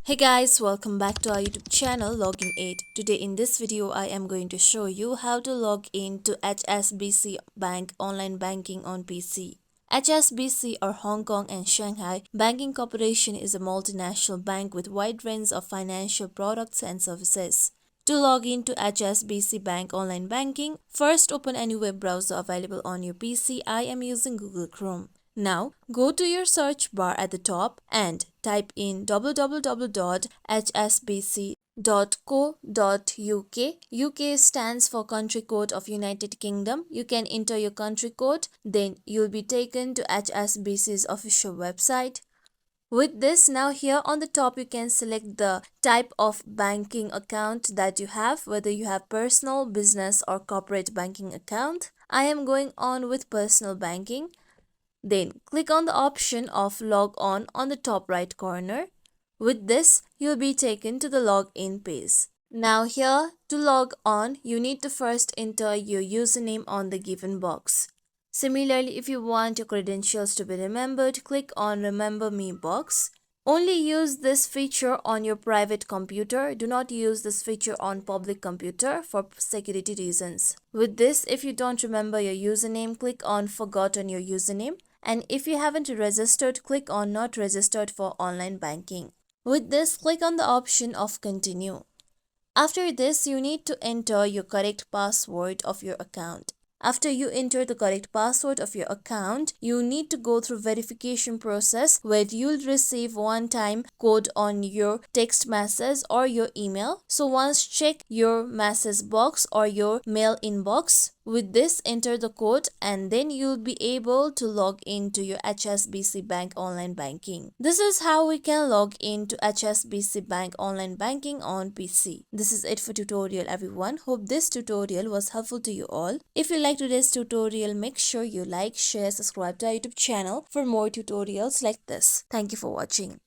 Hey guys, welcome back to our YouTube channel Login 8. Today in this video I am going to show you how to log in to HSBC Bank online banking on PC. HSBC or Hong Kong and Shanghai Banking Corporation is a multinational bank with wide range of financial products and services. To log in to HSBC Bank online banking, first open any web browser available on your PC. I am using Google Chrome. Now, go to your search bar at the top and type in www.hsbc.co.uk. UK stands for Country Code of United Kingdom. You can enter your country code, then you'll be taken to HSBC's official website. With this, now here on the top you can select the type of banking account that you have, whether you have personal, business or corporate banking account. I am going on with personal banking. Then click on the option of log on the top right corner. With this, you'll be taken to the login page. Now here, to log on, you need to first enter your username on the given box. Similarly, if you want your credentials to be remembered, click on Remember Me box. Only use this feature on your private computer. Do not use this feature on public computer for security reasons. With this, if you don't remember your username, click on Forgotten your username. And if you haven't registered, click on Not registered for online banking. With this, click on the option of Continue. After this, you need to enter your correct password of your account. After you enter the correct password of your account, you need to go through verification process where you'll receive one-time code on your text message or your email. So once check your message box or your mail inbox. With this, enter the code and then you'll be able to log into your HSBC Bank online banking. This is how we can log into HSBC Bank online banking on PC. This is it for tutorial everyone. Hope this tutorial was helpful to you all. If you like today's tutorial, make sure you like, share, subscribe to our YouTube channel for more tutorials like this. Thank you for watching.